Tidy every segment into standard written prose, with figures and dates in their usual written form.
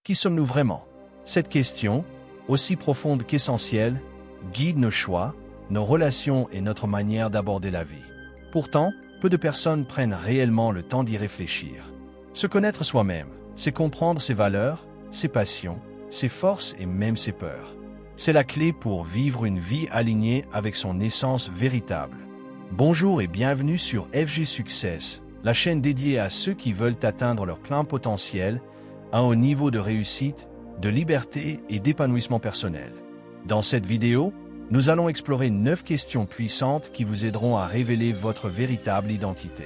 Qui sommes-nous vraiment? Cette question, aussi profonde qu'essentielle, guide nos choix, nos relations et notre manière d'aborder la vie. Pourtant, peu de personnes prennent réellement le temps d'y réfléchir. Se connaître soi-même, c'est comprendre ses valeurs, ses passions, ses forces et même ses peurs. C'est la clé pour vivre une vie alignée avec son essence véritable. Bonjour et bienvenue sur FG Success, la chaîne dédiée à ceux qui veulent atteindre leur plein potentiel, un haut niveau de réussite, de liberté et d'épanouissement personnel. Dans cette vidéo, nous allons explorer 9 questions puissantes qui vous aideront à révéler votre véritable identité.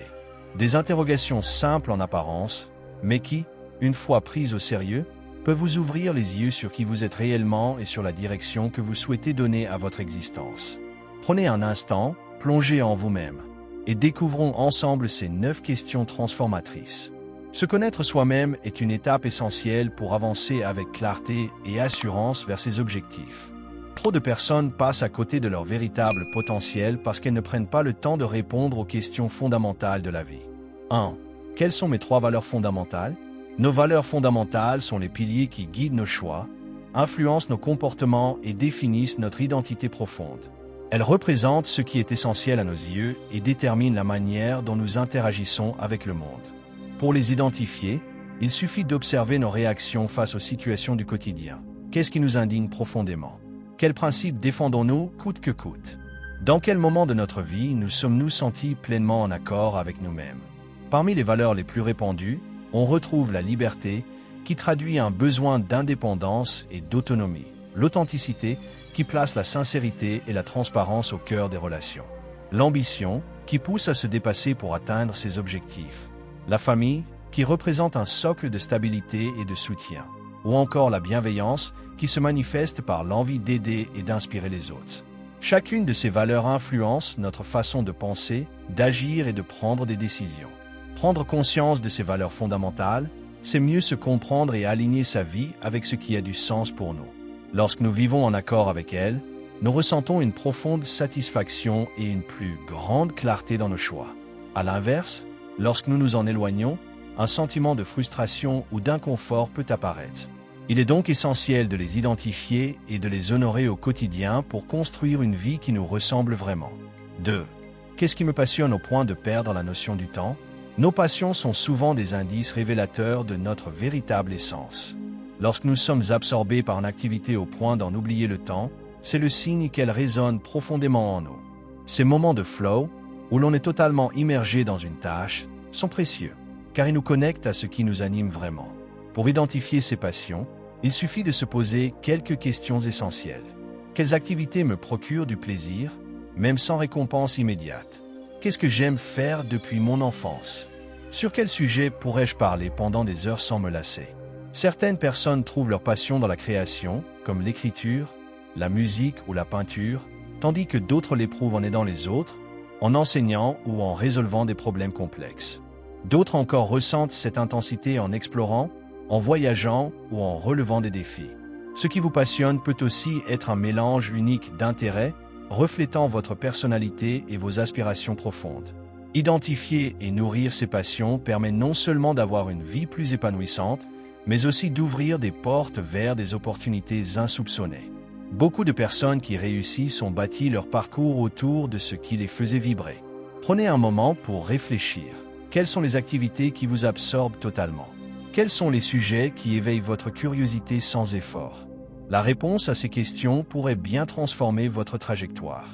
Des interrogations simples en apparence, mais qui, une fois prises au sérieux, peuvent vous ouvrir les yeux sur qui vous êtes réellement et sur la direction que vous souhaitez donner à votre existence. Prenez un instant, plongez en vous-même, et découvrons ensemble ces 9 questions transformatrices. Se connaître soi-même est une étape essentielle pour avancer avec clarté et assurance vers ses objectifs. Trop de personnes passent à côté de leur véritable potentiel parce qu'elles ne prennent pas le temps de répondre aux questions fondamentales de la vie. 1. Quelles sont mes 3 valeurs fondamentales? Nos valeurs fondamentales sont les piliers qui guident nos choix, influencent nos comportements et définissent notre identité profonde. Elles représentent ce qui est essentiel à nos yeux et déterminent la manière dont nous interagissons avec le monde. Pour les identifier, il suffit d'observer nos réactions face aux situations du quotidien. Qu'est-ce qui nous indigne profondément? Quels principes défendons-nous coûte que coûte? Dans quel moment de notre vie nous sommes-nous sentis pleinement en accord avec nous-mêmes? Parmi les valeurs les plus répandues, on retrouve la liberté, qui traduit un besoin d'indépendance et d'autonomie. L'authenticité, qui place la sincérité et la transparence au cœur des relations. L'ambition, qui pousse à se dépasser pour atteindre ses objectifs. La famille, qui représente un socle de stabilité et de soutien. Ou encore la bienveillance, qui se manifeste par l'envie d'aider et d'inspirer les autres. Chacune de ces valeurs influence notre façon de penser, d'agir et de prendre des décisions. Prendre conscience de ces valeurs fondamentales, c'est mieux se comprendre et aligner sa vie avec ce qui a du sens pour nous. Lorsque nous vivons en accord avec elles, nous ressentons une profonde satisfaction et une plus grande clarté dans nos choix. À l'inverse, lorsque nous nous en éloignons, un sentiment de frustration ou d'inconfort peut apparaître. Il est donc essentiel de les identifier et de les honorer au quotidien pour construire une vie qui nous ressemble vraiment. 2. Qu'est-ce qui me passionne au point de perdre la notion du temps? Nos passions sont souvent des indices révélateurs de notre véritable essence. Lorsque nous sommes absorbés par une activité au point d'en oublier le temps, c'est le signe qu'elle résonne profondément en nous. Ces moments de flow, où l'on est totalement immergé dans une tâche, sont précieux, car ils nous connectent à ce qui nous anime vraiment. Pour identifier ces passions, il suffit de se poser quelques questions essentielles. Quelles activités me procurent du plaisir, même sans récompense immédiate? Qu'est-ce que j'aime faire depuis mon enfance? Sur quel sujet pourrais-je parler pendant des heures sans me lasser? Certaines personnes trouvent leur passion dans la création, comme l'écriture, la musique ou la peinture, tandis que d'autres l'éprouvent en aidant les autres, en enseignant ou en résolvant des problèmes complexes. D'autres encore ressentent cette intensité en explorant, en voyageant ou en relevant des défis. Ce qui vous passionne peut aussi être un mélange unique d'intérêts, reflétant votre personnalité et vos aspirations profondes. Identifier et nourrir ces passions permet non seulement d'avoir une vie plus épanouissante, mais aussi d'ouvrir des portes vers des opportunités insoupçonnées. Beaucoup de personnes qui réussissent ont bâti leur parcours autour de ce qui les faisait vibrer. Prenez un moment pour réfléchir. Quelles sont les activités qui vous absorbent totalement? Quels sont les sujets qui éveillent votre curiosité sans effort? La réponse à ces questions pourrait bien transformer votre trajectoire.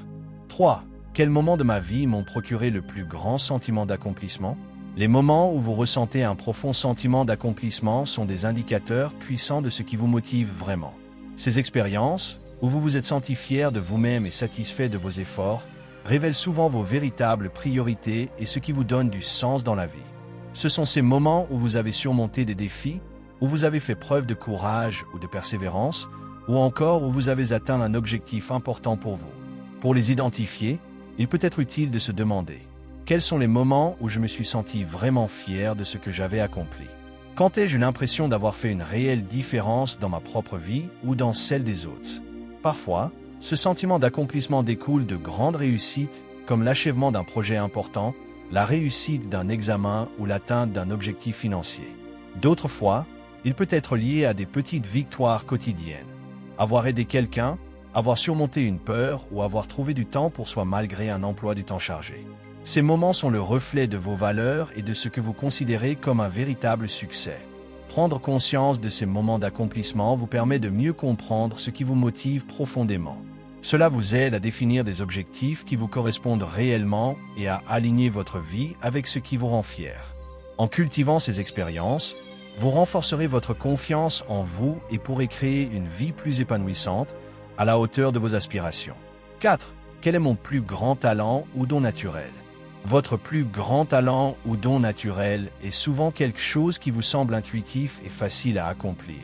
3. Quels moments de ma vie m'ont procuré le plus grand sentiment d'accomplissement? Les moments où vous ressentez un profond sentiment d'accomplissement sont des indicateurs puissants de ce qui vous motive vraiment. Ces expériences, où vous vous êtes senti fier de vous-même et satisfait de vos efforts, révèlent souvent vos véritables priorités et ce qui vous donne du sens dans la vie. Ce sont ces moments où vous avez surmonté des défis, où vous avez fait preuve de courage ou de persévérance, ou encore où vous avez atteint un objectif important pour vous. Pour les identifier, il peut être utile de se demander « Quels sont les moments où je me suis senti vraiment fier de ce que j'avais accompli? Quand ai-je eu l'impression d'avoir fait une réelle différence dans ma propre vie ou dans celle des autres ?» Parfois, ce sentiment d'accomplissement découle de grandes réussites, comme l'achèvement d'un projet important, la réussite d'un examen ou l'atteinte d'un objectif financier. D'autres fois, Il peut être lié à des petites victoires quotidiennes. Avoir aidé quelqu'un, avoir surmonté une peur ou avoir trouvé du temps pour soi malgré un emploi du temps chargé. Ces moments sont le reflet de vos valeurs et de ce que vous considérez comme un véritable succès. Prendre conscience de ces moments d'accomplissement vous permet de mieux comprendre ce qui vous motive profondément. Cela vous aide à définir des objectifs qui vous correspondent réellement et à aligner votre vie avec ce qui vous rend fier. En cultivant ces expériences, vous renforcerez votre confiance en vous et pourrez créer une vie plus épanouissante, à la hauteur de vos aspirations. 4. Quel est mon plus grand talent ou don naturel? Votre plus grand talent ou don naturel est souvent quelque chose qui vous semble intuitif et facile à accomplir,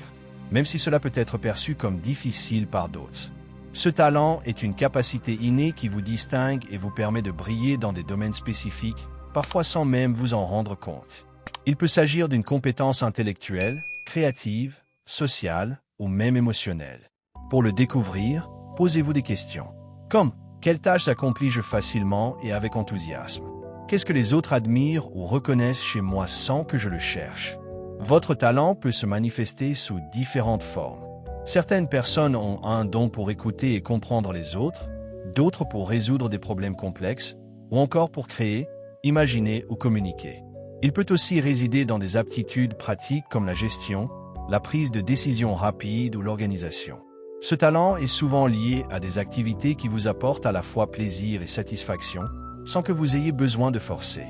même si cela peut être perçu comme difficile par d'autres. Ce talent est une capacité innée qui vous distingue et vous permet de briller dans des domaines spécifiques, parfois sans même vous en rendre compte. Il peut s'agir d'une compétence intellectuelle, créative, sociale ou même émotionnelle. Pour le découvrir, posez-vous des questions. Comme, quelle tâche accomplis-je facilement et avec enthousiasme? Qu'est-ce que les autres admirent ou reconnaissent chez moi sans que je le cherche? Votre talent peut se manifester sous différentes formes. Certaines personnes ont un don pour écouter et comprendre les autres, d'autres pour résoudre des problèmes complexes, ou encore pour créer, imaginer ou communiquer. Il peut aussi résider dans des aptitudes pratiques comme la gestion, la prise de décisions rapides ou l'organisation. Ce talent est souvent lié à des activités qui vous apportent à la fois plaisir et satisfaction, sans que vous ayez besoin de forcer.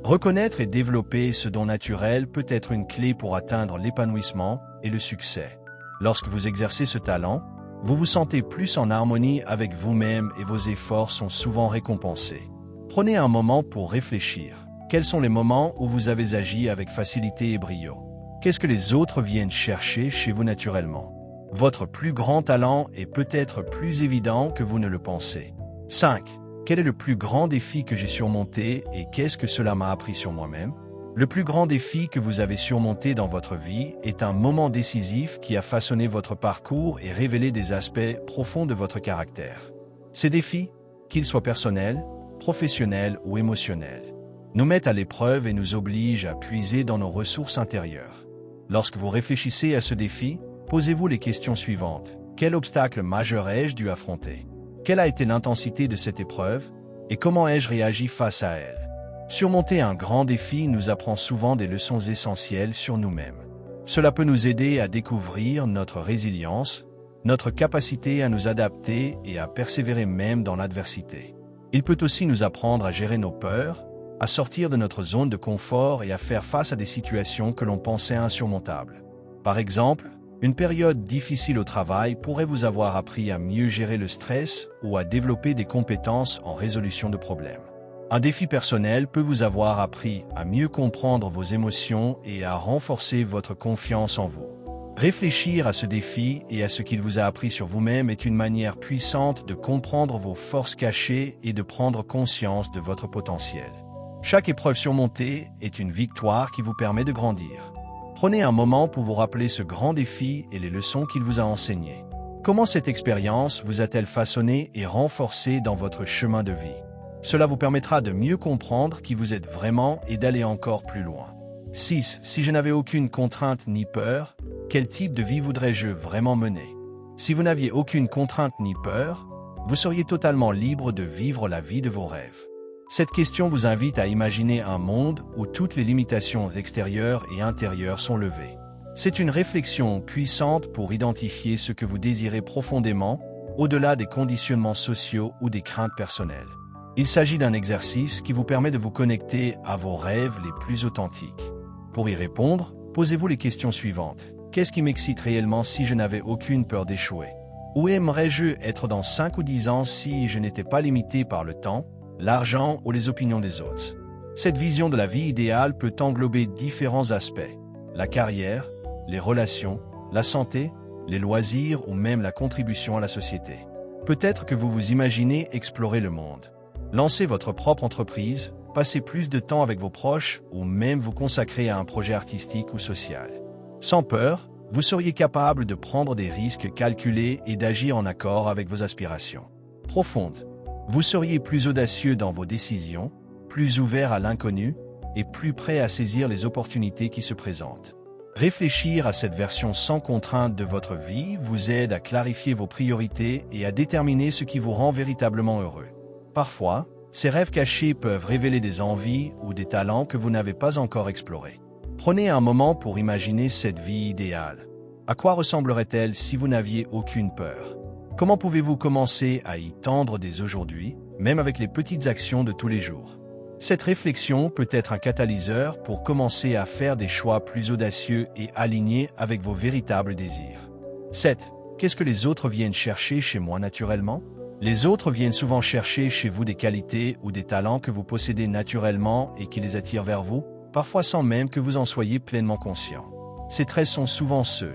Reconnaître et développer ce don naturel peut être une clé pour atteindre l'épanouissement et le succès. Lorsque vous exercez ce talent, vous vous sentez plus en harmonie avec vous-même et vos efforts sont souvent récompensés. Prenez un moment pour réfléchir. Quels sont les moments où vous avez agi avec facilité et brio? Qu'est-ce que les autres viennent chercher chez vous naturellement? Votre plus grand talent est peut-être plus évident que vous ne le pensez. 5. Quel est le plus grand défi que j'ai surmonté et qu'est-ce que cela m'a appris sur moi-même? Le plus grand défi que vous avez surmonté dans votre vie est un moment décisif qui a façonné votre parcours et révélé des aspects profonds de votre caractère. Ces défis, qu'ils soient personnels, professionnels ou émotionnels, nous mettent à l'épreuve et nous obligent à puiser dans nos ressources intérieures. Lorsque vous réfléchissez à ce défi, posez-vous les questions suivantes. Quel obstacle majeur ai-je dû affronter? Quelle a été l'intensité de cette épreuve? Et comment ai-je réagi face à elle? Surmonter un grand défi nous apprend souvent des leçons essentielles sur nous-mêmes. Cela peut nous aider à découvrir notre résilience, notre capacité à nous adapter et à persévérer même dans l'adversité. Il peut aussi nous apprendre à gérer nos peurs, à sortir de notre zone de confort et à faire face à des situations que l'on pensait insurmontables. Par exemple, une période difficile au travail pourrait vous avoir appris à mieux gérer le stress ou à développer des compétences en résolution de problèmes. Un défi personnel peut vous avoir appris à mieux comprendre vos émotions et à renforcer votre confiance en vous. Réfléchir à ce défi et à ce qu'il vous a appris sur vous-même est une manière puissante de comprendre vos forces cachées et de prendre conscience de votre potentiel. Chaque épreuve surmontée est une victoire qui vous permet de grandir. Prenez un moment pour vous rappeler ce grand défi et les leçons qu'il vous a enseignées. Comment cette expérience vous a-t-elle façonné et renforcé dans votre chemin de vie? Cela vous permettra de mieux comprendre qui vous êtes vraiment et d'aller encore plus loin. 6. Si je n'avais aucune contrainte ni peur, quel type de vie voudrais-je vraiment mener? Si vous n'aviez aucune contrainte ni peur, vous seriez totalement libre de vivre la vie de vos rêves. Cette question vous invite à imaginer un monde où toutes les limitations extérieures et intérieures sont levées. C'est une réflexion puissante pour identifier ce que vous désirez profondément, au-delà des conditionnements sociaux ou des craintes personnelles. Il s'agit d'un exercice qui vous permet de vous connecter à vos rêves les plus authentiques. Pour y répondre, posez-vous les questions suivantes. Qu'est-ce qui m'excite réellement si je n'avais aucune peur d'échouer? Où aimerais-je être dans 5 ou 10 ans si je n'étais pas limité par le temps, l'argent ou les opinions des autres? Cette vision de la vie idéale peut englober différents aspects. La carrière, les relations, la santé, les loisirs ou même la contribution à la société. Peut-être que vous vous imaginez explorer le monde. Lancez votre propre entreprise, passez plus de temps avec vos proches ou même vous consacrer à un projet artistique ou social. Sans peur, vous seriez capable de prendre des risques calculés et d'agir en accord avec vos aspirations profondes. Vous seriez plus audacieux dans vos décisions, plus ouvert à l'inconnu et plus prêt à saisir les opportunités qui se présentent. Réfléchir à cette version sans contrainte de votre vie vous aide à clarifier vos priorités et à déterminer ce qui vous rend véritablement heureux. Parfois, ces rêves cachés peuvent révéler des envies ou des talents que vous n'avez pas encore explorés. Prenez un moment pour imaginer cette vie idéale. À quoi ressemblerait-elle si vous n'aviez aucune peur? Comment pouvez-vous commencer à y tendre dès aujourd'hui, même avec les petites actions de tous les jours? Cette réflexion peut être un catalyseur pour commencer à faire des choix plus audacieux et alignés avec vos véritables désirs. 7. Qu'est-ce que les autres viennent chercher chez moi naturellement? Les autres viennent souvent chercher chez vous des qualités ou des talents que vous possédez naturellement et qui les attirent vers vous, parfois sans même que vous en soyez pleinement conscient. Ces traits sont souvent ceux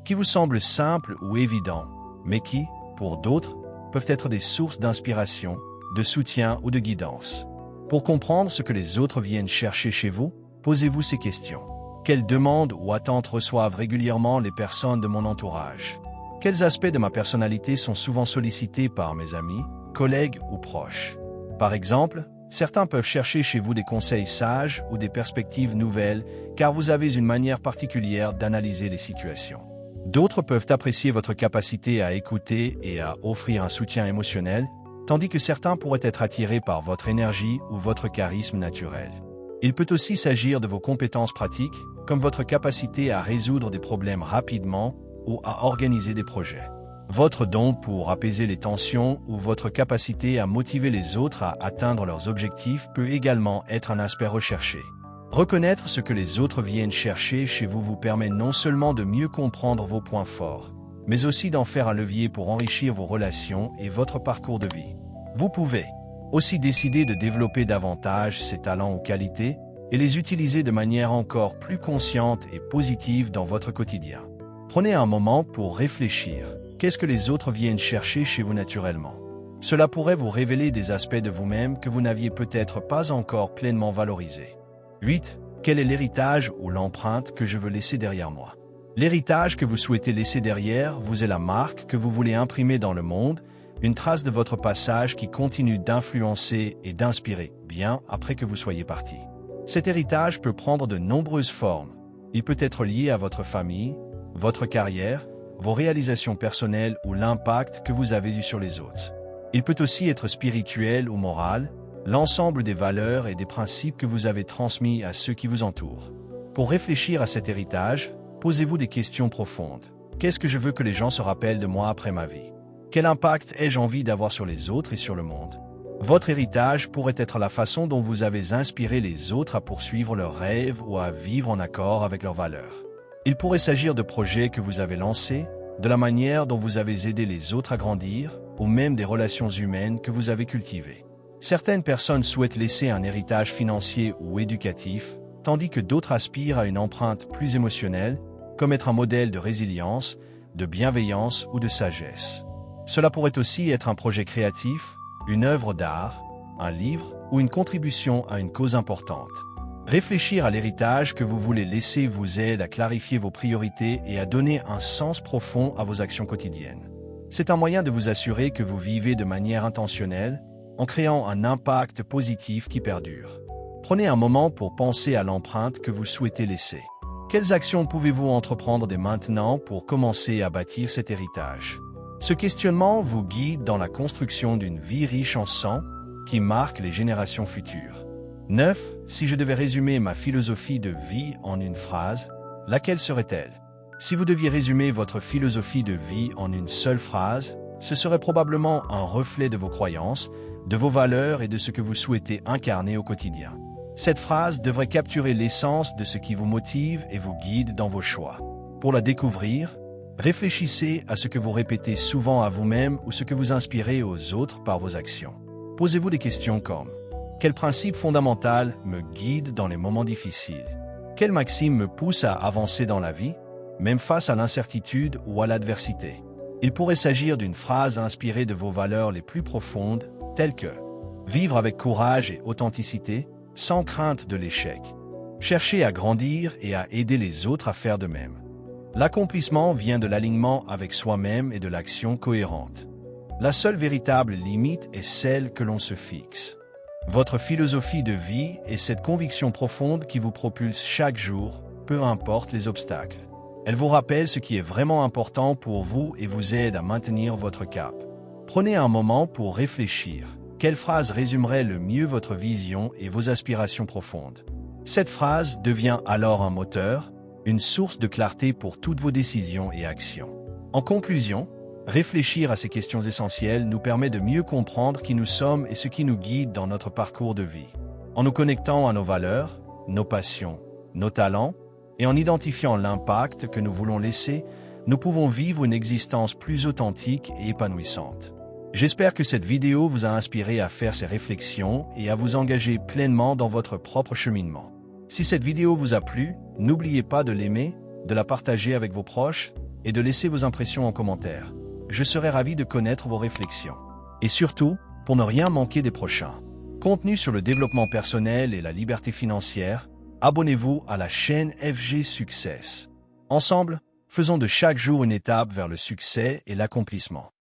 qui vous semblent simples ou évidents, mais qui, pour d'autres, peuvent être des sources d'inspiration, de soutien ou de guidance. Pour comprendre ce que les autres viennent chercher chez vous, posez-vous ces questions. Quelles demandes ou attentes reçoivent régulièrement les personnes de mon entourage? Quels aspects de ma personnalité sont souvent sollicités par mes amis, collègues ou proches? Par exemple, certains peuvent chercher chez vous des conseils sages ou des perspectives nouvelles, car vous avez une manière particulière d'analyser les situations. D'autres peuvent apprécier votre capacité à écouter et à offrir un soutien émotionnel, tandis que certains pourraient être attirés par votre énergie ou votre charisme naturel. Il peut aussi s'agir de vos compétences pratiques, comme votre capacité à résoudre des problèmes rapidement ou à organiser des projets. Votre don pour apaiser les tensions ou votre capacité à motiver les autres à atteindre leurs objectifs peut également être un aspect recherché. Reconnaître ce que les autres viennent chercher chez vous vous permet non seulement de mieux comprendre vos points forts, mais aussi d'en faire un levier pour enrichir vos relations et votre parcours de vie. Vous pouvez aussi décider de développer davantage ces talents ou qualités et les utiliser de manière encore plus consciente et positive dans votre quotidien. Prenez un moment pour réfléchir. Qu'est-ce que les autres viennent chercher chez vous naturellement? Cela pourrait vous révéler des aspects de vous-même que vous n'aviez peut-être pas encore pleinement valorisés. 8. Quel est l'héritage ou l'empreinte que je veux laisser derrière moi? L'héritage que vous souhaitez laisser derrière vous est la marque que vous voulez imprimer dans le monde, une trace de votre passage qui continue d'influencer et d'inspirer, bien après que vous soyez parti. Cet héritage peut prendre de nombreuses formes. Il peut être lié à votre famille, votre carrière, vos réalisations personnelles ou l'impact que vous avez eu sur les autres. Il peut aussi être spirituel ou moral, l'ensemble des valeurs et des principes que vous avez transmis à ceux qui vous entourent. Pour réfléchir à cet héritage, posez-vous des questions profondes. Qu'est-ce que je veux que les gens se rappellent de moi après ma vie? Quel impact ai-je envie d'avoir sur les autres et sur le monde? Votre héritage pourrait être la façon dont vous avez inspiré les autres à poursuivre leurs rêves ou à vivre en accord avec leurs valeurs. Il pourrait s'agir de projets que vous avez lancés, de la manière dont vous avez aidé les autres à grandir, ou même des relations humaines que vous avez cultivées. Certaines personnes souhaitent laisser un héritage financier ou éducatif, tandis que d'autres aspirent à une empreinte plus émotionnelle, comme être un modèle de résilience, de bienveillance ou de sagesse. Cela pourrait aussi être un projet créatif, une œuvre d'art, un livre ou une contribution à une cause importante. Réfléchir à l'héritage que vous voulez laisser vous aide à clarifier vos priorités et à donner un sens profond à vos actions quotidiennes. C'est un moyen de vous assurer que vous vivez de manière intentionnelle, en créant un impact positif qui perdure. Prenez un moment pour penser à l'empreinte que vous souhaitez laisser. Quelles actions pouvez-vous entreprendre dès maintenant pour commencer à bâtir cet héritage? Ce questionnement vous guide dans la construction d'une vie riche en sang qui marque les générations futures. 9. Si je devais résumer ma philosophie de vie en une phrase, laquelle serait-elle? Si vous deviez résumer votre philosophie de vie en une seule phrase, ce serait probablement un reflet de vos croyances, de vos valeurs et de ce que vous souhaitez incarner au quotidien. Cette phrase devrait capturer l'essence de ce qui vous motive et vous guide dans vos choix. Pour la découvrir, réfléchissez à ce que vous répétez souvent à vous-même ou ce que vous inspirez aux autres par vos actions. Posez-vous des questions comme: quel principe fondamental me guide dans les moments difficiles? Quelle maxime me pousse à avancer dans la vie, même face à l'incertitude ou à l'adversité? Il pourrait s'agir d'une phrase inspirée de vos valeurs les plus profondes, telles que « Vivre avec courage et authenticité, sans crainte de l'échec. Chercher à grandir et à aider les autres à faire de même. L'accomplissement vient de l'alignement avec soi-même et de l'action cohérente. La seule véritable limite est celle que l'on se fixe. » Votre philosophie de vie est cette conviction profonde qui vous propulse chaque jour, peu importe les obstacles. Elle vous rappelle ce qui est vraiment important pour vous et vous aide à maintenir votre cap. Prenez un moment pour réfléchir. Quelle phrase résumerait le mieux votre vision et vos aspirations profondes? Cette phrase devient alors un moteur, une source de clarté pour toutes vos décisions et actions. En conclusion, réfléchir à ces questions essentielles nous permet de mieux comprendre qui nous sommes et ce qui nous guide dans notre parcours de vie. En nous connectant à nos valeurs, nos passions, nos talents, et en identifiant l'impact que nous voulons laisser, nous pouvons vivre une existence plus authentique et épanouissante. J'espère que cette vidéo vous a inspiré à faire ces réflexions et à vous engager pleinement dans votre propre cheminement. Si cette vidéo vous a plu, n'oubliez pas de l'aimer, de la partager avec vos proches et de laisser vos impressions en commentaire. Je serai ravi de connaître vos réflexions. Et surtout, pour ne rien manquer des prochains contenus sur le développement personnel et la liberté financière, abonnez-vous à la chaîne FG Success. Ensemble, faisons de chaque jour une étape vers le succès et l'accomplissement.